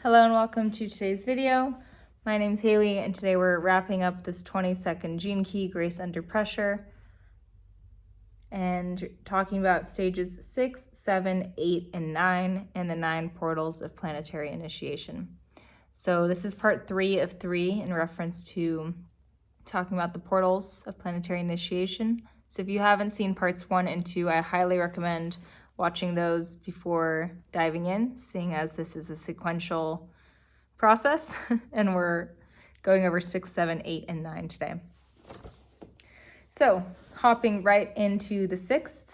Hello and welcome to today's video. My name's Haley and today we're wrapping up this 20-second gene key, Grace Under Pressure, and talking about stages 6, 7, 8, and 9, and the 9 portals of planetary initiation. So this is part 3 of 3 in reference to talking about the portals of planetary initiation. So if you haven't seen parts 1 and 2, I highly recommend watching those before diving in, seeing as this is a sequential process and we're going over 6, 7, 8, and 9 today. So hopping right into the 6th,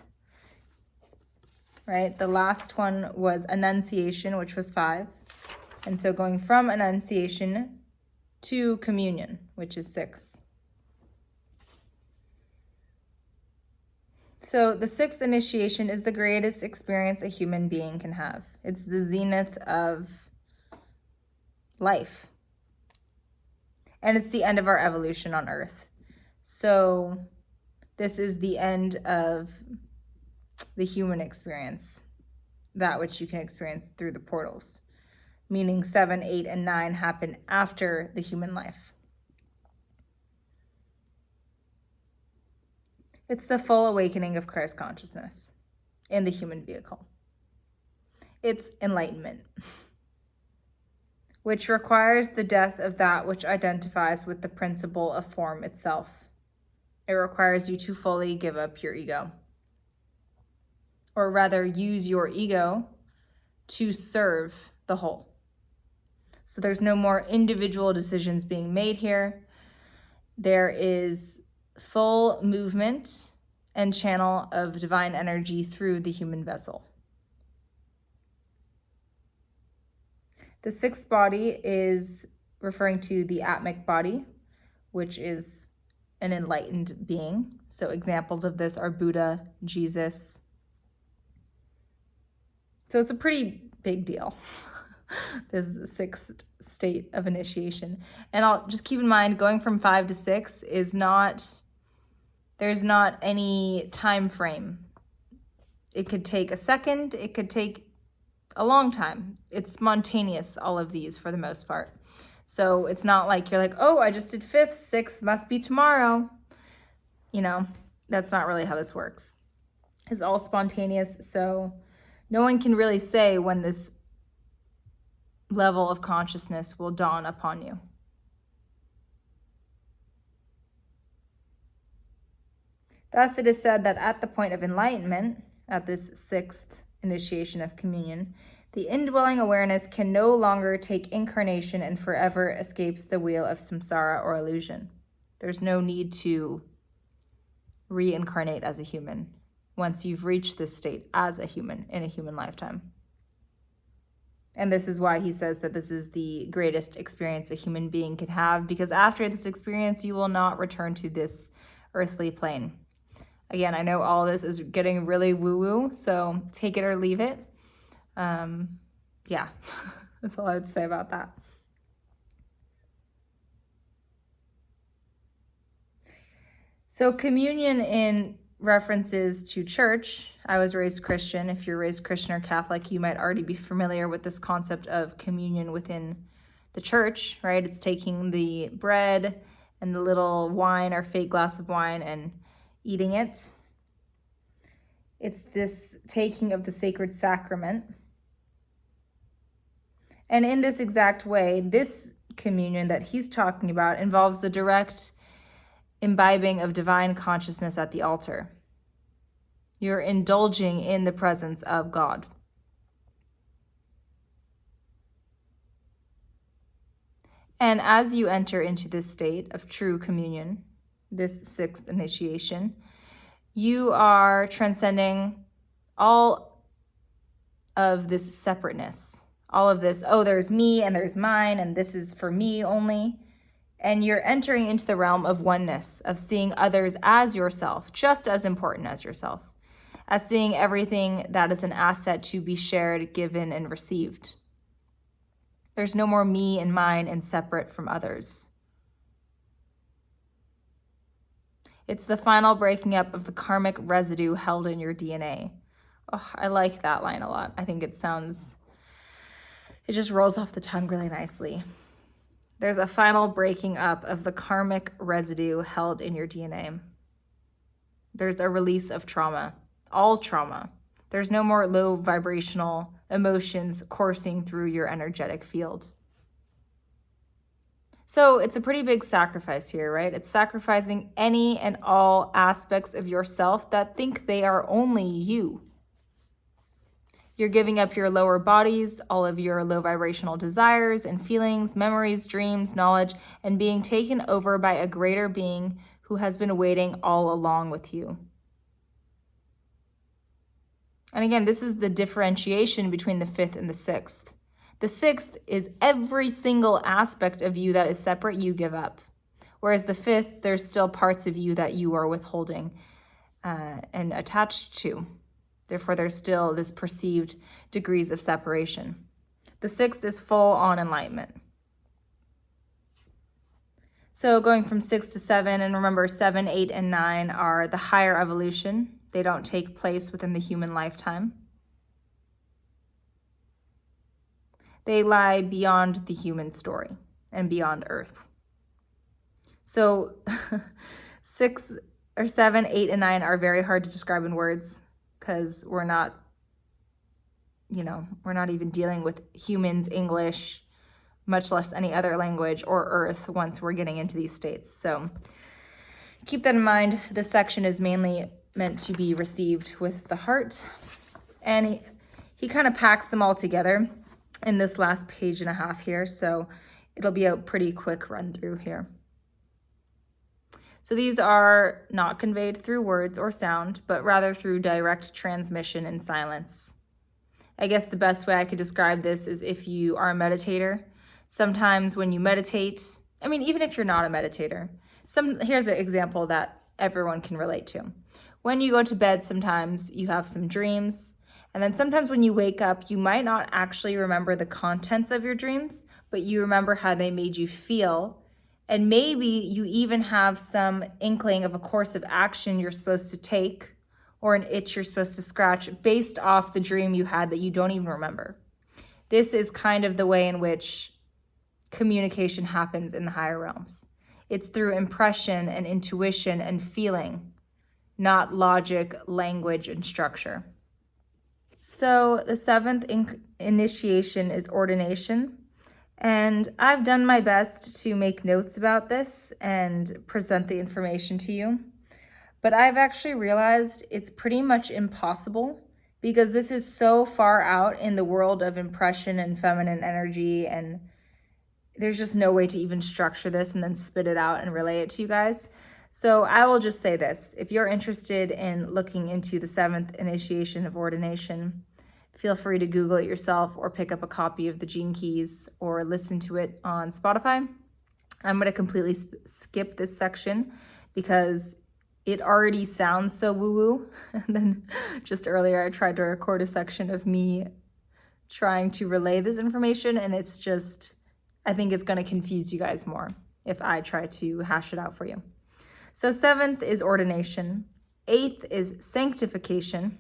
right? The last one was Annunciation, which was 5. And so going from Annunciation to Communion, which is 6. So the 6th initiation is the greatest experience a human being can have. It's the zenith of life. And it's the end of our evolution on Earth. So this is the end of the human experience, that which you can experience through the portals, meaning 7, 8, and 9 happen after the human life. It's the full awakening of Christ consciousness in the human vehicle. It's enlightenment, which requires the death of that which identifies with the principle of form itself. It requires you to fully give up your ego, or rather use your ego to serve the whole. So there's no more individual decisions being made here. There is full movement and channel of divine energy through the human vessel. The 6th body is referring to the atmic body, which is an enlightened being. So examples of this are Buddha, Jesus. So it's a pretty big deal. This is the 6th state of initiation. And I'll just keep in mind, going from 5 to 6 is not, there's not any time frame. It could take a second, it could take a long time. It's spontaneous, all of these for the most part. So it's not like you're like, oh, I just did 5th, 6th must be tomorrow. You know, that's not really how this works. It's all spontaneous, so no one can really say when this level of consciousness will dawn upon you. Thus, it is said that at the point of enlightenment, at this 6th initiation of communion, the indwelling awareness can no longer take incarnation and forever escapes the wheel of samsara or illusion. There's no need to reincarnate as a human once you've reached this state as a human in a human lifetime. And this is why he says that this is the greatest experience a human being can have, because after this experience, you will not return to this earthly plane. Again, I know all this is getting really woo-woo, so take it or leave it. Yeah, that's all I would say about that. So communion in references to church. I was raised Christian. If you're raised Christian or Catholic, you might already be familiar with this concept of communion within the church, right? It's taking the bread and the little wine or fake glass of wine and eating it. It's this taking of the sacred sacrament. And in this exact way, this communion that he's talking about involves the direct imbibing of divine consciousness at the altar. You're indulging in the presence of God. And as you enter into this state of true communion, this 6th initiation, you are transcending all of this separateness, all of this, oh, there's me and there's mine and this is for me only. And you're entering into the realm of oneness, of seeing others as yourself, just as important as yourself, as seeing everything that is an asset to be shared, given, and received. There's no more me and mine and separate from others. It's the final breaking up of the karmic residue held in your DNA. Oh, I like that line a lot. I think it sounds It just rolls off the tongue really nicely. There's a final breaking up of the karmic residue held in your DNA. There's a release of trauma, all trauma. There's no more low vibrational emotions coursing through your energetic field. So it's a pretty big sacrifice here, right? It's sacrificing any and all aspects of yourself that think they are only you. You're giving up your lower bodies, all of your low vibrational desires and feelings, memories, dreams, knowledge, and being taken over by a greater being who has been waiting all along with you. And again, this is the differentiation between the 5th and the 6th. The 6th is every single aspect of you that is separate, you give up. Whereas the 5th, there's still parts of you that you are withholding and attached to. Therefore, there's still this perceived degrees of separation. The 6th is full on enlightenment. So going from 6 to 7, and remember 7, 8, and 9 are the higher evolution. They don't take place within the human lifetime. They lie beyond the human story and beyond Earth. So 6 or 7, 8, and 9 are very hard to describe in words because we're not even dealing with humans, English, much less any other language or Earth once we're getting into these states. So keep that in mind. This section is mainly meant to be received with the heart. And he kind of packs them all together in this last page and a half here. So it'll be a pretty quick run through here. So these are not conveyed through words or sound, but rather through direct transmission in silence. I guess the best way I could describe this is if you are a meditator. Sometimes when you meditate, even if you're not a meditator, here's an example that everyone can relate to. When you go to bed, sometimes you have some dreams, and then sometimes when you wake up, you might not actually remember the contents of your dreams, but you remember how they made you feel. And maybe you even have some inkling of a course of action you're supposed to take or an itch you're supposed to scratch based off the dream you had that you don't even remember. This is kind of the way in which communication happens in the higher realms. It's through impression and intuition and feeling, not logic, language, and structure. So the 7th initiation is ordination. And I've done my best to make notes about this and present the information to you. But I've actually realized it's pretty much impossible because this is so far out in the world of impression and feminine energy, and there's just no way to even structure this and then spit it out and relay it to you guys. So I will just say this. If you're interested in looking into the 7th initiation of ordination, feel free to Google it yourself or pick up a copy of the Genekeys or listen to it on Spotify. I'm going to completely skip this section because it already sounds so woo-woo. And then just earlier I tried to record a section of me trying to relay this information, and it's just, I think it's going to confuse you guys more if I try to hash it out for you. So 7th is ordination. 8th is sanctification,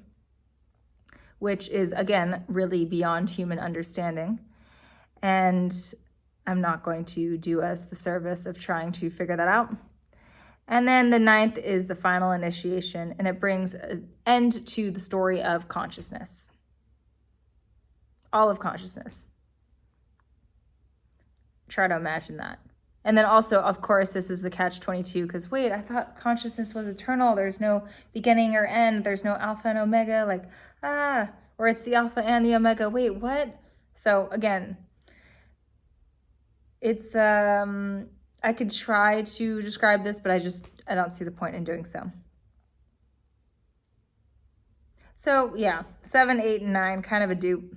which is, again, really beyond human understanding. And I'm not going to do us the service of trying to figure that out. And then the 9th is the final initiation, and it brings an end to the story of consciousness. All of consciousness. Try to imagine that. And then also, of course, this is the catch-22, because wait, I thought consciousness was eternal. There's no beginning or end. There's no alpha and omega, or it's the alpha and the omega. Wait, what? So again, it's, I could try to describe this, but I don't see the point in doing so. So yeah, 7, 8, and 9, kind of a dupe.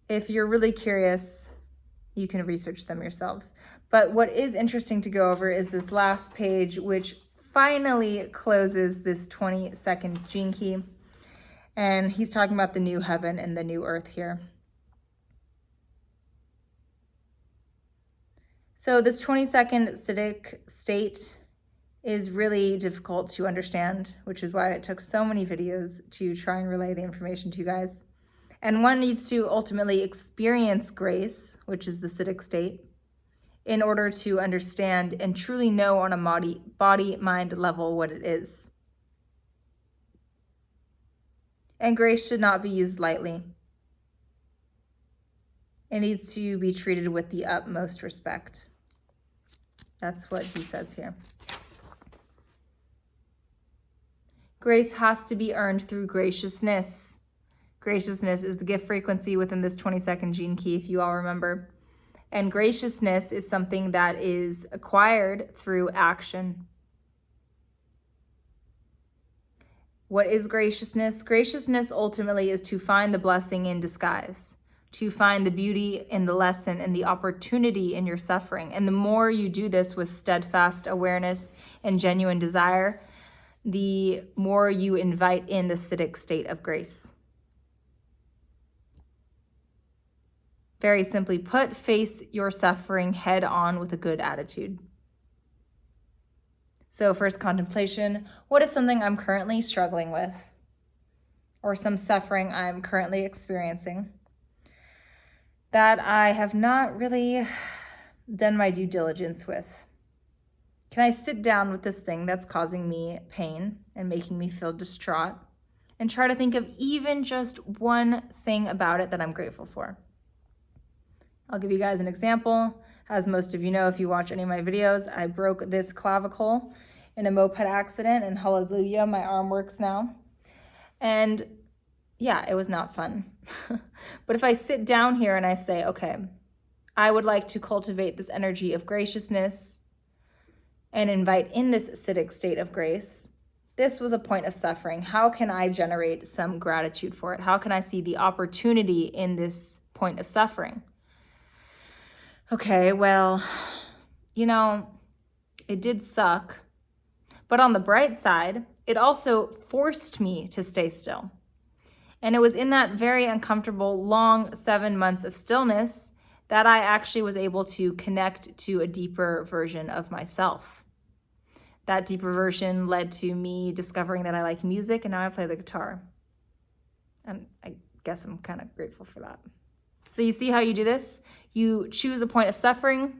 If you're really curious, you can research them yourselves. But what is interesting to go over is this last page, which finally closes this 22nd gene key. And he's talking about the new heaven and the new earth here. So this 22nd SIDDHI state is really difficult to understand, which is why it took so many videos to try and relay the information to you guys. And one needs to ultimately experience grace, which is the SIDDHI state, in order to understand and truly know on a body-mind level what it is. And grace should not be used lightly. It needs to be treated with the utmost respect. That's what he says here. Grace has to be earned through graciousness. Graciousness is the gift frequency within this 22nd gene key, if you all remember. And graciousness is something that is acquired through action. What is graciousness? Graciousness ultimately is to find the blessing in disguise, to find the beauty in the lesson and the opportunity in your suffering. And the more you do this with steadfast awareness and genuine desire, the more you invite in the SIDDHI state of grace. Very simply put, face your suffering head on with a good attitude. So first contemplation, what is something I'm currently struggling with? Or some suffering I'm currently experiencing that I have not really done my due diligence with? Can I sit down with this thing that's causing me pain and making me feel distraught and try to think of even just one thing about it that I'm grateful for? I'll give you guys an example. As most of you know, if you watch any of my videos, I broke this clavicle in a moped accident, and hallelujah, my arm works now. And yeah, it was not fun. But if I sit down here and I say, okay, I would like to cultivate this energy of graciousness and invite in this SIDDHI state of grace. This was a point of suffering. How can I generate some gratitude for it? How can I see the opportunity in this point of suffering? Okay, well, it did suck. But on the bright side, it also forced me to stay still. And it was in that very uncomfortable, long 7 months of stillness that I actually was able to connect to a deeper version of myself. That deeper version led to me discovering that I like music, and now I play the guitar. And I guess I'm kind of grateful for that. So you see how you do this? You choose a point of suffering,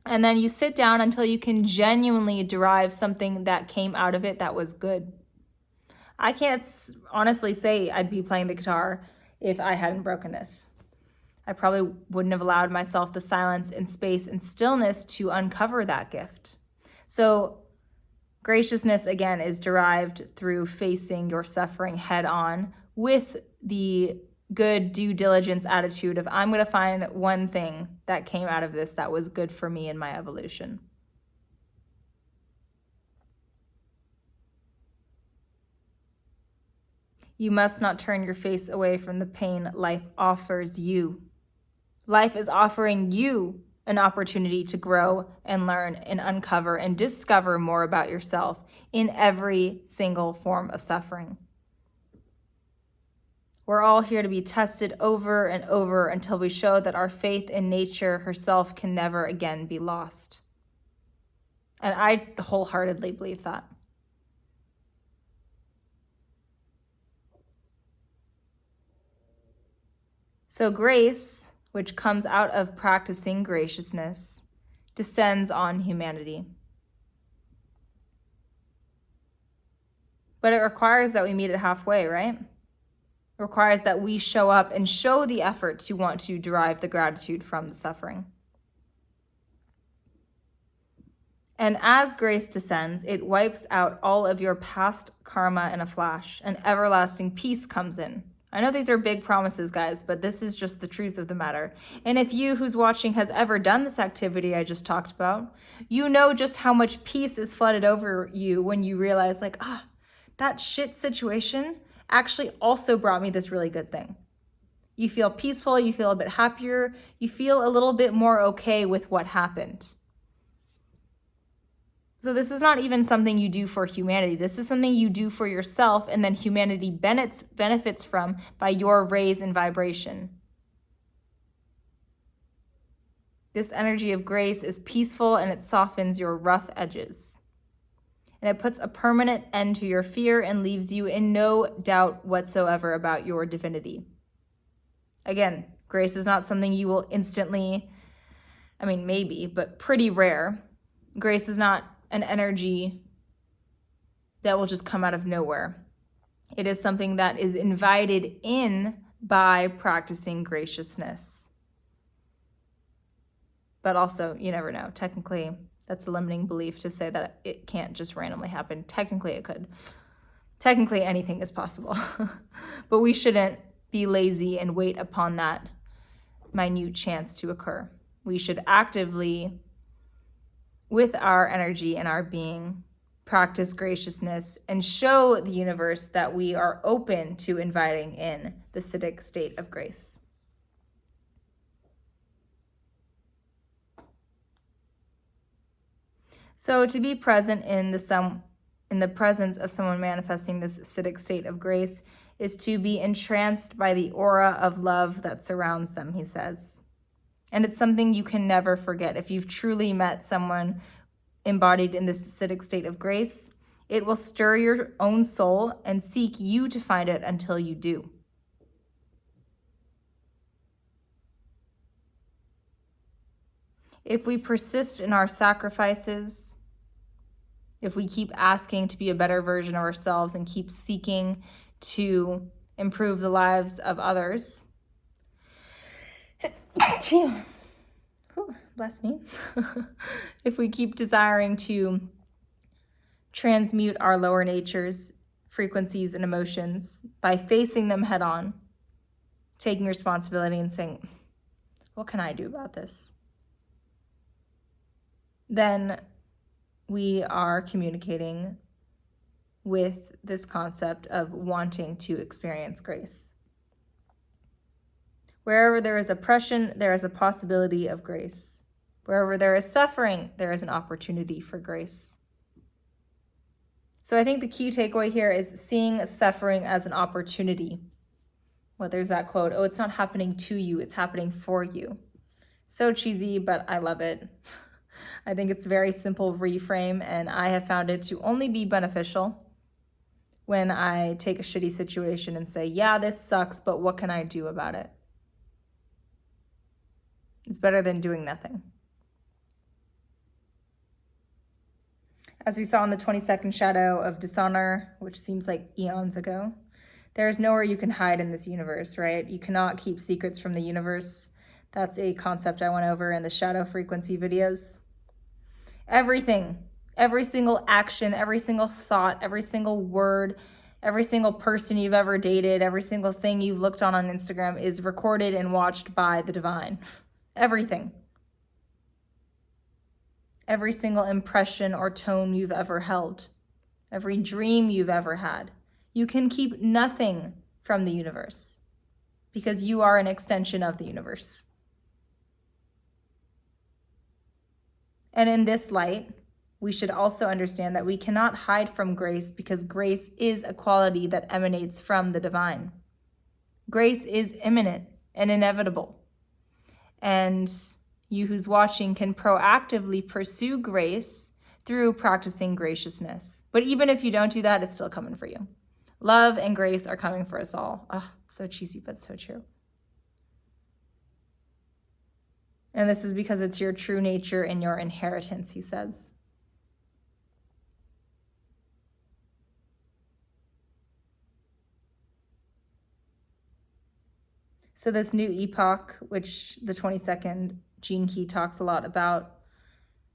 and then you sit down until you can genuinely derive something that came out of it that was good. I can't honestly say I'd be playing the guitar if I hadn't broken this. I probably wouldn't have allowed myself the silence and space and stillness to uncover that gift. So graciousness, again, is derived through facing your suffering head on with the good due diligence attitude of, I'm going to find one thing that came out of this that was good for me in my evolution. You must not turn your face away from the pain life offers you. Life is offering you an opportunity to grow and learn and uncover and discover more about yourself in every single form of suffering. We're all here to be tested over and over until we show that our faith in nature herself can never again be lost. And I wholeheartedly believe that. So grace, which comes out of practicing graciousness, descends on humanity. But it requires that we meet it halfway, right? It requires that we show up and show the effort to want to derive the gratitude from the suffering. And as grace descends, it wipes out all of your past karma in a flash, and everlasting peace comes in. I know these are big promises, guys, but this is just the truth of the matter. And if you who's watching has ever done this activity I just talked about, you know just how much peace is flooded over you when you realize, like, that shit situation actually also brought me this really good thing. You feel peaceful, you feel a bit happier, you feel a little bit more okay with what happened. So this is not even something you do for humanity. This is something you do for yourself, and then humanity benefits from by your raise in vibration. This energy of grace is peaceful, and it softens your rough edges. And it puts a permanent end to your fear and leaves you in no doubt whatsoever about your divinity. Again, grace is not something you will instantly, maybe, but pretty rare. Grace is not an energy that will just come out of nowhere. It is something that is invited in by practicing graciousness. But also, you never know. Technically, that's a limiting belief to say that it can't just randomly happen. Technically, it could. Technically, anything is possible. But we shouldn't be lazy and wait upon that minute chance to occur. We should actively, with our energy and our being, practice graciousness and show the universe that we are open to inviting in the SIDDHI state of grace. So to be present in the presence of someone manifesting this SIDDHI state of grace is to be entranced by the aura of love that surrounds them, he says. And it's something you can never forget. If you've truly met someone embodied in this SIDDHI state of grace, it will stir your own soul and seek you to find it until you do. If we persist in our sacrifices, if we keep asking to be a better version of ourselves and keep seeking to improve the lives of others, bless me. If we keep desiring to transmute our lower natures, frequencies, and emotions by facing them head on, taking responsibility and saying, what can I do about this? Then we are communicating with this concept of wanting to experience grace. Wherever there is oppression, there is a possibility of grace. Wherever there is suffering, there is an opportunity for grace. So I think the key takeaway here is seeing suffering as an opportunity. Well, there's that quote, oh, it's not happening to you, it's happening for you. So cheesy, but I love it. I think it's a very simple reframe, and I have found it to only be beneficial when I take a shitty situation and say, yeah, this sucks, but what can I do about it? It's better than doing nothing. As we saw in the 22nd shadow of dishonor, which seems like eons ago, there is nowhere you can hide in this universe, right? You cannot keep secrets from the universe. That's a concept I went over in the shadow frequency videos. Everything, every single action, every single thought, every single word, every single person you've ever dated, every single thing you've looked on Instagram is recorded and watched by the divine. Everything. Every single impression or tone you've ever held, every dream you've ever had. You can keep nothing from the universe because you are an extension of the universe. And in this light, we should also understand that we cannot hide from grace because grace is a quality that emanates from the divine. Grace is imminent and inevitable. And you who's watching can proactively pursue grace through practicing graciousness. But even if you don't do that, it's still coming for you. Love and grace are coming for us all. Oh, so cheesy, but so true. And this is because it's your true nature and your inheritance, he says. So this new epoch, which the 22nd gene key talks a lot about,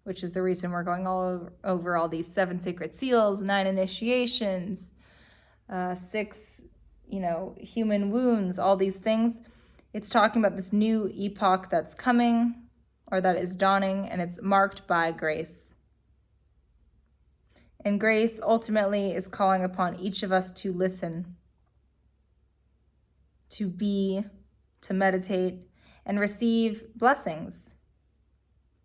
which is the reason we're going all over all these 7 sacred seals, 9 initiations, 6, human wounds, all these things. It's talking about this new epoch that's coming or that is dawning, and it's marked by grace. And grace ultimately is calling upon each of us to listen, to be, to meditate, and receive blessings,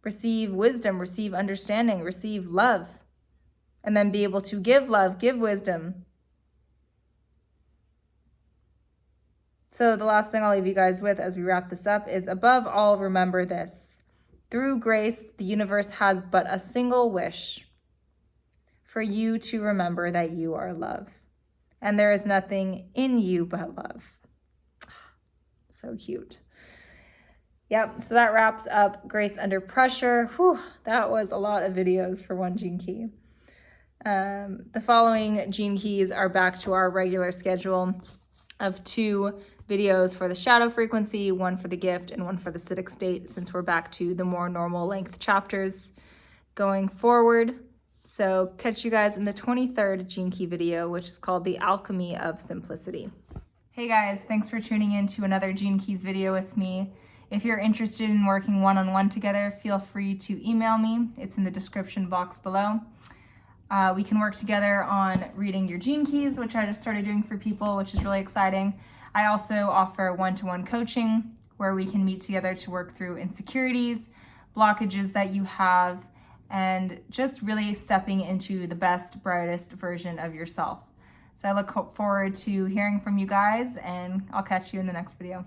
receive wisdom, receive understanding, receive love, and then be able to give love, give wisdom. So the last thing I'll leave you guys with as we wrap this up is, above all, remember this. Through grace, the universe has but a single wish: for you to remember that you are love. And there is nothing in you but love. So cute. Yep, so that wraps up Grace Under Pressure. Whew, that was a lot of videos for one gene key. The following gene keys are back to our regular schedule of 2 videos for the shadow frequency, 1 for the gift, and 1 for the SIDDHI state, since we're back to the more normal length chapters going forward. So catch you guys in the 23rd gene key video, which is called The Alchemy of Simplicity. Hey guys, thanks for tuning in to another Gene Keys video with me. If you're interested in working one-on-one together, feel free to email me. It's in the description box below. We can work together on reading your gene keys, which I just started doing for people, which is really exciting. I also offer one-to-one coaching where we can meet together to work through insecurities, blockages that you have, and just really stepping into the best, brightest version of yourself. So I look forward to hearing from you guys, and I'll catch you in the next video.